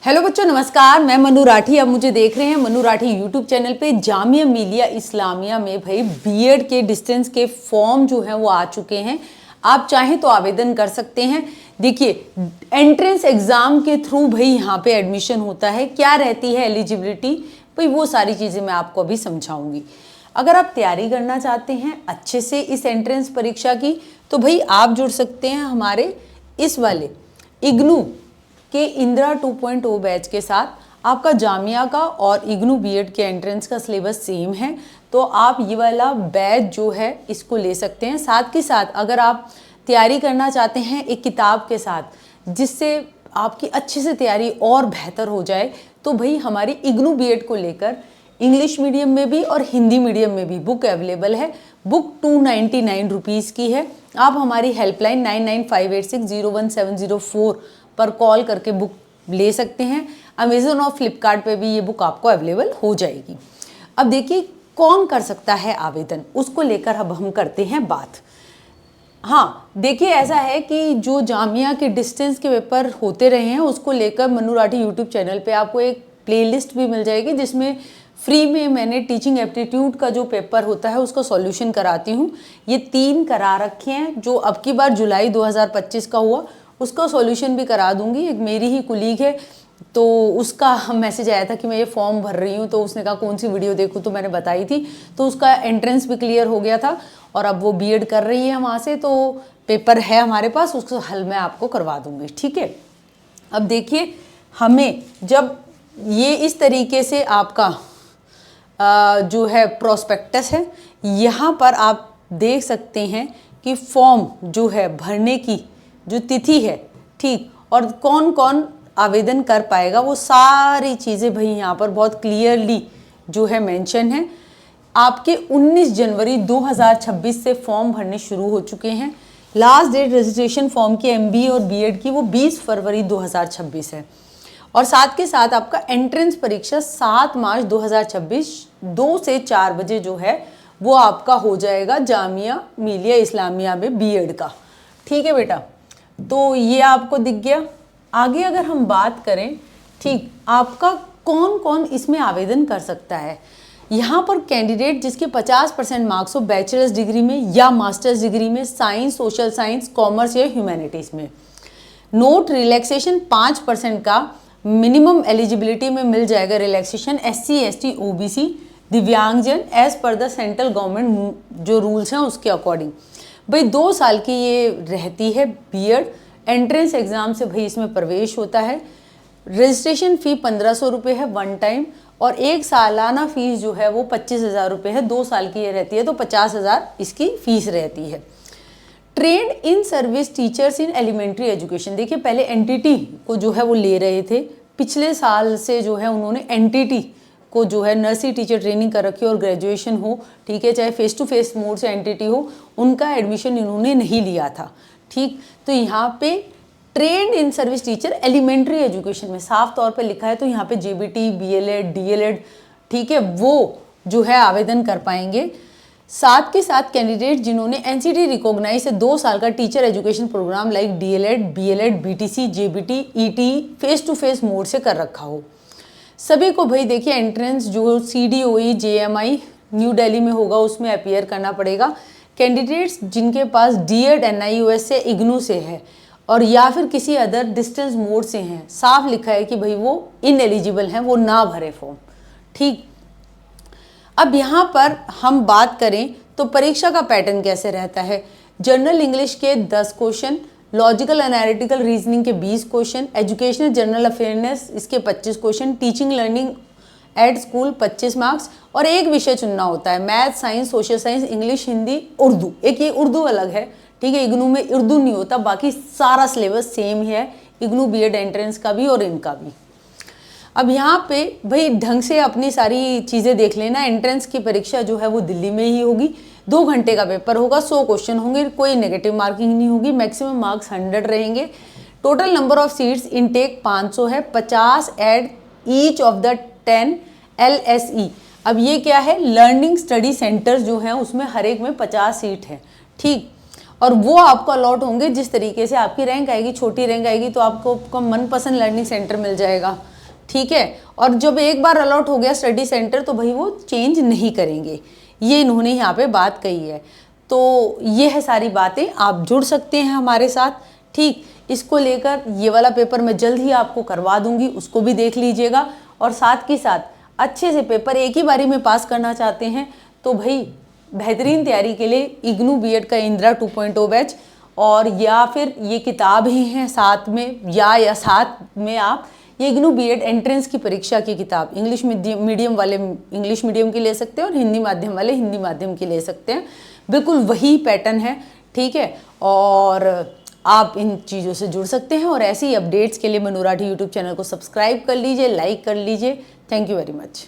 Hello बच्चों, नमस्कार। मैं मनु राठी। अब मुझे देख रहे हैं मनु राठी यूट्यूब चैनल पे। जामिया मिलिया इस्लामिया में भाई बीएड के डिस्टेंस के फॉर्म जो हैं वो आ चुके हैं। आप चाहें तो आवेदन कर सकते हैं। देखिए, एंट्रेंस एग्जाम के थ्रू भाई यहाँ पे एडमिशन होता है। क्या रहती है एलिजिबिलिटी, भाई वो सारी चीज़ें मैं आपको अभी समझाऊंगी। अगर आप तैयारी करना चाहते हैं अच्छे से इस एंट्रेंस परीक्षा की, तो भाई आप जुड़ सकते हैं हमारे इस वाले इग्नू के इंदिरा 2.0 बैच के साथ। आपका जामिया का और इग्नू बीएड के एंट्रेंस का सिलेबस सेम है, तो आप ये वाला बैच जो है इसको ले सकते हैं। साथ के साथ अगर आप तैयारी करना चाहते हैं एक किताब के साथ जिससे आपकी अच्छे से तैयारी और बेहतर हो जाए, तो भाई हमारी इग्नू बीएड को लेकर इंग्लिश मीडियम में भी और हिंदी मीडियम में भी बुक अवेलेबल है। बुक 299 रुपीज़ की है। आप हमारी हेल्पलाइन 9958601704 पर कॉल करके बुक ले सकते हैं। अमेज़न और फ्लिपकार्ट पे भी ये बुक आपको अवेलेबल हो जाएगी। अब देखिए कौन कर सकता है आवेदन, उसको लेकर अब हम करते हैं बात। हाँ, देखिए ऐसा है कि जो जामिया के डिस्टेंस के पेपर होते रहे हैं उसको लेकर मनु राठी यूट्यूब चैनल पे आपको एक प्लेलिस्ट भी मिल जाएगी, जिसमें फ्री में मैंने टीचिंग एप्टीट्यूड का जो पेपर होता है उसका सॉल्यूशन कराती हूँ। ये 3 करा रखे हैं। जो अब की बार जुलाई 2025 का हुआ उसका सॉल्यूशन भी करा दूंगी। एक मेरी ही कुलीग है, तो उसका मैसेज आया था कि मैं ये फॉर्म भर रही हूँ, तो उसने कहा कौन सी वीडियो देखूँ, तो मैंने बताई थी। तो उसका एंट्रेंस भी क्लियर हो गया था और अब वो बीएड कर रही है वहाँ से, तो पेपर है हमारे पास, उसका हल मैं आपको करवा दूँगी। ठीक है। अब देखिए, हमें जब ये इस तरीके से आपका जो है प्रोस्पेक्टस है, यहाँ पर आप देख सकते हैं कि फॉर्म जो है भरने की जो तिथि है, ठीक, और कौन कौन आवेदन कर पाएगा, वो सारी चीज़ें भाई यहाँ पर बहुत क्लियरली जो है मेंशन है। आपके 19 जनवरी 2026 से फॉर्म भरने शुरू हो चुके हैं। लास्ट डेट रजिस्ट्रेशन फॉर्म की एमबीए और बीएड की वो 20 फरवरी 2026 है। और साथ के साथ आपका एंट्रेंस परीक्षा 7 मार्च 2026 2 से 4 बजे जो है वो आपका हो जाएगा जामिया मिलिया इस्लामिया में बीएड का। ठीक है बेटा, तो ये आपको दिख गया। आगे अगर हम बात करें, ठीक, आपका कौन कौन इसमें आवेदन कर सकता है। यहाँ पर कैंडिडेट जिसके 50% मार्क्स हो बैचलर्स डिग्री में या मास्टर्स डिग्री में, साइंस, सोशल साइंस, कॉमर्स या ह्यूमैनिटीज़ में। नोट रिलैक्सेशन 5% का मिनिमम एलिजिबिलिटी में मिल जाएगा रिलैक्सेशन SC ST OBC दिव्यांगजन as per the central government जो रूल्स हैं उसके अकॉर्डिंग। भाई 2 साल की ये रहती है बीएड। एंट्रेंस एग्ज़ाम से भाई इसमें प्रवेश होता है। रजिस्ट्रेशन फ़ी 1500 रुपये है वन टाइम, और एक सालाना फ़ीस जो है वो 25,000 रुपये है। 2 साल की ये रहती है तो 50,000 इसकी फ़ीस रहती है। Trained in service teachers in elementary education. देखिए, पहले एनटीटी को जो है वो ले रहे थे, पिछले साल से जो है उन्होंने एनटीटी को जो है नर्सरी टीचर ट्रेनिंग कर रखी है, और ग्रेजुएशन हो, ठीक है, चाहे फेस टू फेस मोड से एनटीटी हो, उनका एडमिशन इन्होंने नहीं लिया था। ठीक, तो यहाँ पे trained in service teacher elementary education में साफ तौर पे लिखा है, तो यहाँ पे जेबीटी, बीएलएड, डीएलएड, ठीक है, वो जो है आवेदन कर पाएंगे। साथ के साथ कैंडिडेट जिन्होंने एनसीटी रिकॉग्नाइज से 2 साल का teacher education programme like DElEd, BElEd, BTC, JBT, ET face to face mode से कर रखा हो, सभी को भाई देखिए एंट्रेंस जो CDOE JMI न्यू दिल्ली में होगा उसमें अपीयर करना पड़ेगा। कैंडिडेट्स जिनके पास डीएड NIOS से, इग्नू से है, और या फिर किसी अदर डिस्टेंस मोड से हैं, साफ लिखा है कि भाई वो इनएलिजिबल हैं, वो ना भरे फॉर्म। ठीक, अब यहाँ पर हम बात करें तो परीक्षा का पैटर्न कैसे रहता है। जनरल इंग्लिश के 10 क्वेश्चन, लॉजिकल एनालिटिकल रीजनिंग के 20 क्वेश्चन, एजुकेशनल जनरल अफेयरनेस इसके 25 question, teaching learning at school 25 marks, और एक विषय चुनना होता है, math, science, social science, English, Hindi, Urdu. एक ये उर्दू अलग है, ठीक है, इग्नू में उर्दू नहीं होता, बाकी सारा सिलेबस सेम ही है, इग्नू बीएड एंट्रेंस का भी और इनका भी। अब यहाँ पे भाई ढंग से अपनी सारी चीज़ें देख लेना। एंट्रेंस की परीक्षा जो है वो दिल्ली में ही होगी। 2 घंटे का पेपर होगा, 100 क्वेश्चन होंगे, कोई नेगेटिव मार्किंग नहीं होगी, मैक्सिमम मार्क्स 100 रहेंगे। Total number of seats intake 500 है, 50 at each of the 10 LSE। अब ये क्या है, लर्निंग स्टडी सेंटर्स जो हैं उसमें हर एक में 50 सीट है। ठीक, और वो आपको अलॉट होंगे जिस तरीके से आपकी रैंक आएगी। छोटी रैंक आएगी तो आपको आपका मनपसंद लर्निंग सेंटर मिल जाएगा, ठीक है। और जब एक बार अलॉट हो गया स्टडी सेंटर तो भाई वो चेंज नहीं करेंगे, ये इन्होंने यहाँ पे बात कही है। तो ये है सारी बातें, आप जुड़ सकते हैं हमारे साथ, ठीक। इसको लेकर ये वाला पेपर मैं जल्द ही आपको करवा दूंगी, उसको भी देख लीजिएगा। और साथ के साथ अच्छे से पेपर एक ही बारी में पास करना चाहते हैं तो भाई बेहतरीन तैयारी के लिए इग्नू बीएड का इंदिरा 2.0 बैच, और या फिर ये किताब ही हैं साथ में, या साथ में आप ये इग्नू बीएड एंट्रेंस की परीक्षा की किताब इंग्लिश मीडियम वाले इंग्लिश मीडियम की ले सकते हैं और हिंदी माध्यम वाले हिंदी माध्यम की ले सकते हैं। बिल्कुल वही पैटर्न है, ठीक है। और आप इन चीज़ों से जुड़ सकते हैं, और ऐसी अपडेट्स के लिए मनुराठी यूट्यूब चैनल को सब्सक्राइब कर लीजिए, लाइक कर लीजिए। Thank you very much.